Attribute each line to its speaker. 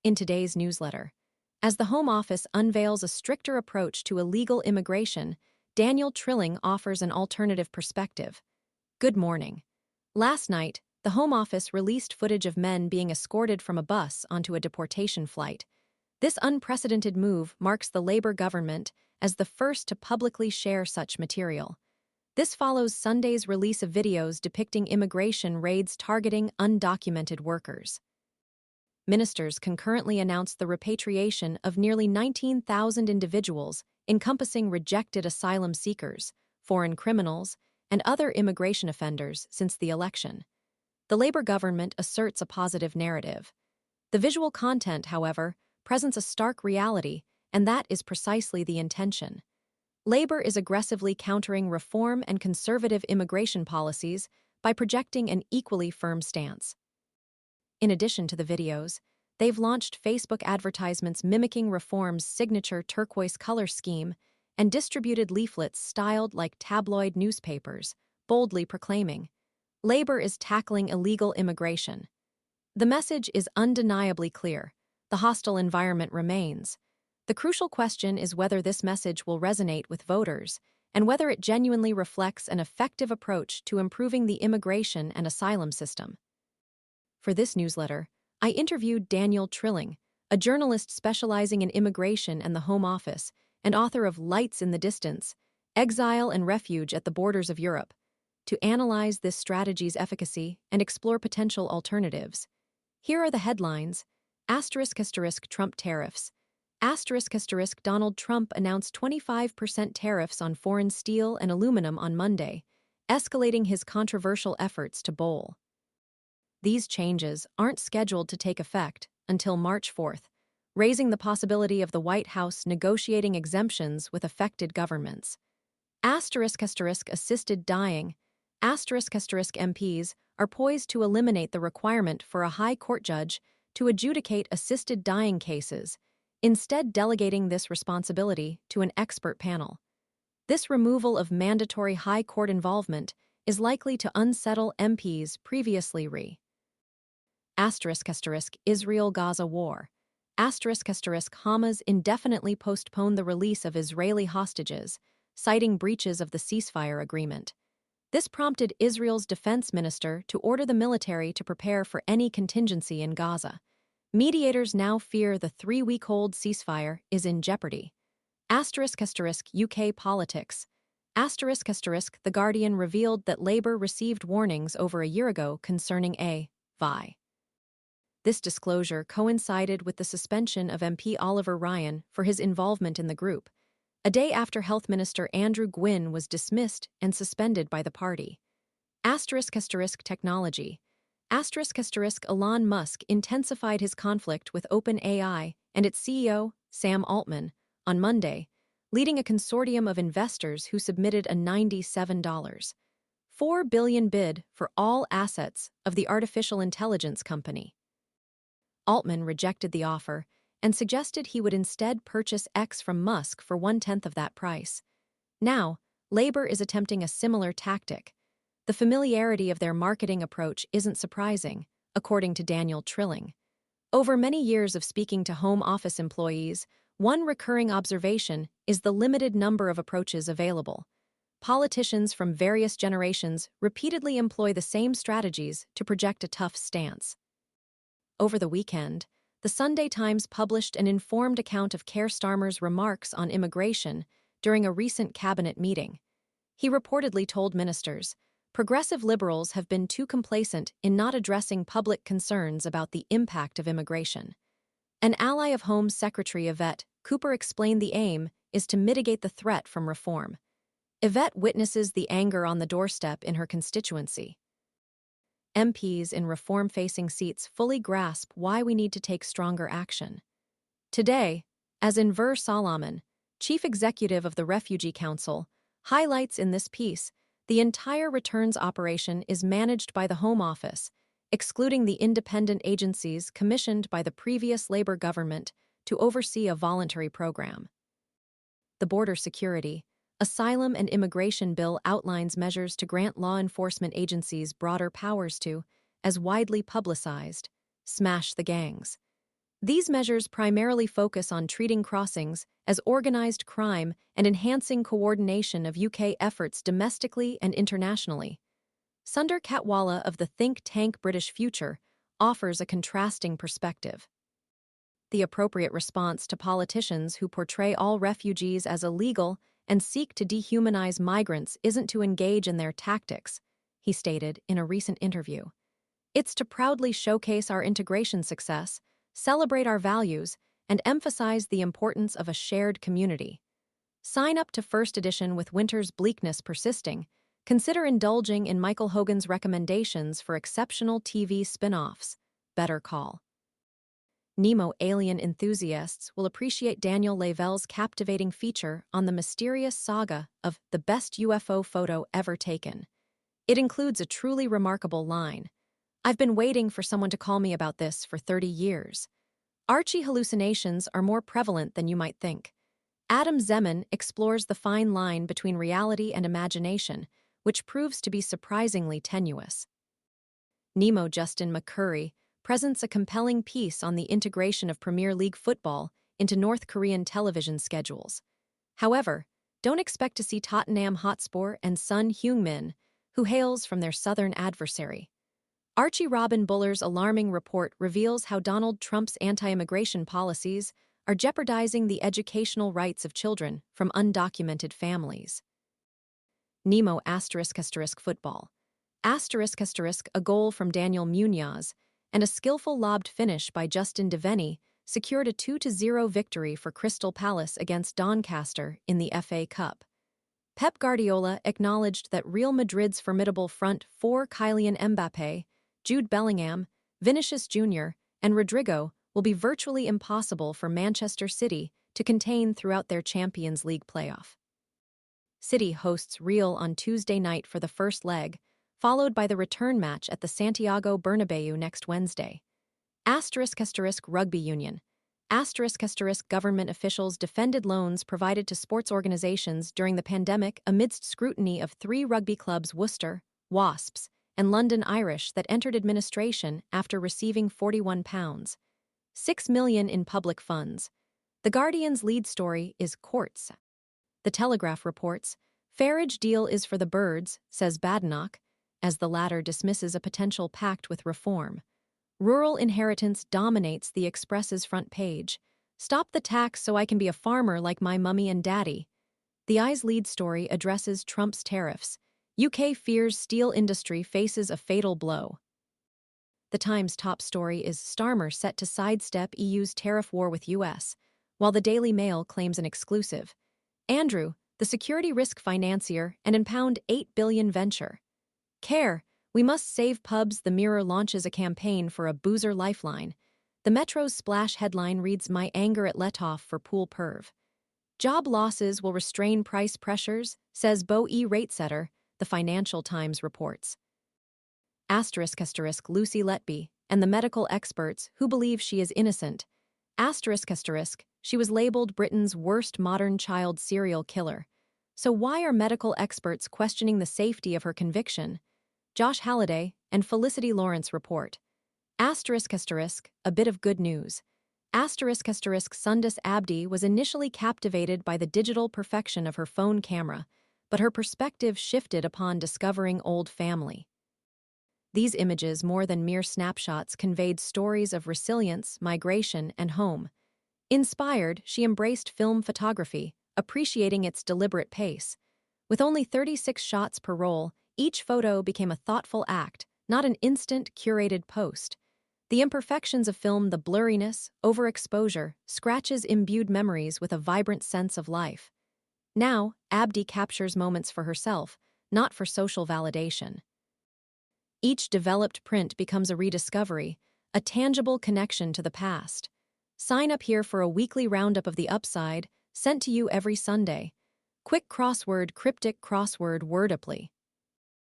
Speaker 1: In today's newsletter, as the Home Office unveils a stricter approach to illegal immigration, Daniel Trilling offers an alternative perspective. Good morning. Last night, the Home Office released footage of men being escorted from a bus onto a deportation flight. This unprecedented move marks the Labour government as the first to publicly share such material. This follows Sunday's release of videos depicting immigration raids targeting undocumented workers. Ministers concurrently announced the repatriation of nearly 19,000 individuals, encompassing rejected asylum seekers, foreign criminals, and other immigration offenders since the election. The Labour government asserts a positive narrative. The visual content, however, presents a stark reality, and that is precisely the intention. Labour is aggressively countering reform and conservative immigration policies by projecting an equally firm stance. In addition to the videos, they've launched Facebook advertisements mimicking reform's signature turquoise color scheme and distributed leaflets styled like tabloid newspapers, boldly proclaiming, "Labour is tackling illegal immigration." The message is undeniably clear. The hostile environment remains. The crucial question is whether this message will resonate with voters and whether it genuinely reflects an effective approach to improving the immigration and asylum system. For this newsletter, I interviewed Daniel Trilling, a journalist specializing in immigration and the Home Office, and author of Lights in the Distance, Exile and Refuge at the Borders of Europe, to analyze this strategy's efficacy and explore potential alternatives. Here are the headlines. *** Trump tariffs. *** Donald Trump announced 25% tariffs on foreign steel and aluminum on Monday, escalating his controversial efforts to bowl. These changes aren't scheduled to take effect until March 4th, raising the possibility of the White House negotiating exemptions with affected governments. **Assisted dying. MPs are poised to eliminate the requirement for a high court judge to adjudicate assisted dying cases, instead delegating this responsibility to an expert panel. This removal of mandatory high court involvement is likely to unsettle MPs previously Israel-Gaza war. Hamas indefinitely postponed the release of Israeli hostages, citing breaches of the ceasefire agreement. This prompted Israel's defense minister to order the military to prepare for any contingency in Gaza. Mediators now fear the 3-week-old ceasefire is in jeopardy. UK politics. The Guardian revealed that Labour received warnings over a year ago concerning Vi. This disclosure coincided with the suspension of MP Oliver Ryan for his involvement in the group, a day after Health Minister Andrew Gwynne was dismissed and suspended by the party. Technology. Elon Musk intensified his conflict with OpenAI and its CEO, Sam Altman, on Monday, leading a consortium of investors who submitted a $97.4 billion bid for all assets of the artificial intelligence company. Altman rejected the offer and suggested he would instead purchase X from Musk for 1/10 of that price. Now, Labour is attempting a similar tactic. The familiarity of their marketing approach isn't surprising, according to Daniel Trilling. Over many years of speaking to Home Office employees, one recurring observation is the limited number of approaches available. Politicians from various generations repeatedly employ the same strategies to project a tough stance. Over the weekend, the Sunday Times published an informed account of Keir Starmer's remarks on immigration during a recent cabinet meeting. He reportedly told ministers, "Progressive Liberals have been too complacent in not addressing public concerns about the impact of immigration." An ally of Home Secretary Yvette, Cooper explained the aim is to mitigate the threat from reform. Yvette witnesses the anger on the doorstep in her constituency. MPs in reform-facing seats fully grasp why we need to take stronger action. Today, as Enver Solomon, chief executive of the Refugee Council, highlights in this piece, the entire returns operation is managed by the Home Office, excluding the independent agencies commissioned by the previous Labour government to oversee a voluntary program. The Border Security, Asylum and Immigration Bill outlines measures to grant law enforcement agencies broader powers to, as widely publicized, smash the gangs. These measures primarily focus on treating crossings as organized crime and enhancing coordination of UK efforts domestically and internationally. Sundar Katwala of the think tank British Future offers a contrasting perspective. The appropriate response to politicians who portray all refugees as illegal and seek to dehumanize migrants isn't to engage in their tactics, he stated in a recent interview. It's to proudly showcase our integration success, celebrate our values, and emphasize the importance of a shared community. Sign up to First Edition with winter's bleakness persisting. Consider indulging in Michael Hogan's recommendations for exceptional TV spin-offs. Better Call. Nemo alien enthusiasts will appreciate Daniel Lavell's captivating feature on the mysterious saga of the best UFO photo ever taken. It includes a truly remarkable line. I've been waiting for someone to call me about this for 30 years. Archie hallucinations are more prevalent than you might think. Adam Zeman explores the fine line between reality and imagination, which proves to be surprisingly tenuous. Nemo Justin McCurry presents a compelling piece on the integration of Premier League football into North Korean television schedules. However, don't expect to see Tottenham Hotspur and Son Heung-min, who hails from their southern adversary. Archie Robin Buller's alarming report reveals how Donald Trump's anti-immigration policies are jeopardizing the educational rights of children from undocumented families. Nemo **football. **, a goal from Daniel Munoz, and a skillful lobbed finish by Justin Devaney secured a 2-0 victory for Crystal Palace against Doncaster in the FA Cup. Pep Guardiola acknowledged that Real Madrid's formidable front four Kylian Mbappé, Jude Bellingham, Vinicius Jr., and Rodrigo will be virtually impossible for Manchester City to contain throughout their Champions League playoff. City hosts Real on Tuesday night for the first leg, followed by the return match at the Santiago Bernabeu next Wednesday. Rugby Union. Government officials defended loans provided to sports organizations during the pandemic amidst scrutiny of 3 rugby clubs Worcester, Wasps, and London Irish that entered administration after receiving £41.6 million in public funds. The Guardian's lead story is Courts. The Telegraph reports, Farage deal is for the birds, says Badenoch, as the latter dismisses a potential pact with Reform. Rural inheritance dominates the Express's front page. Stop the tax so I can be a farmer like my mummy and daddy. The Eye's lead story addresses Trump's tariffs. UK fears steel industry faces a fatal blow. The Times' top story is Starmer set to sidestep EU's tariff war with US, while the Daily Mail claims an exclusive. Andrew, the security risk financier, and impound £8 billion venture. Keir, we must save pubs. The Mirror launches a campaign for a boozer lifeline. The Metro's splash headline reads My anger at Letoff for pool perv. Job losses will restrain price pressures, says Bo E. Ratesetter, the Financial Times reports. Lucy Letby, and the medical experts who believe she is innocent. She was labeled Britain's worst modern child serial killer. So why are medical experts questioning the safety of her conviction? Josh Halliday and Felicity Lawrence report. A bit of good news. Sundus Abdi was initially captivated by the digital perfection of her phone camera, but her perspective shifted upon discovering old family. These images, more than mere snapshots, conveyed stories of resilience, migration, and home. Inspired, she embraced film photography, appreciating its deliberate pace. With only 36 shots per roll, each photo became a thoughtful act, not an instant, curated post. The imperfections of film, the blurriness, overexposure, scratches imbued memories with a vibrant sense of life. Now, Abdi captures moments for herself, not for social validation. Each developed print becomes a rediscovery, a tangible connection to the past. Sign up here for a weekly roundup of the upside, sent to you every Sunday. Quick crossword, cryptic crossword, wordaply.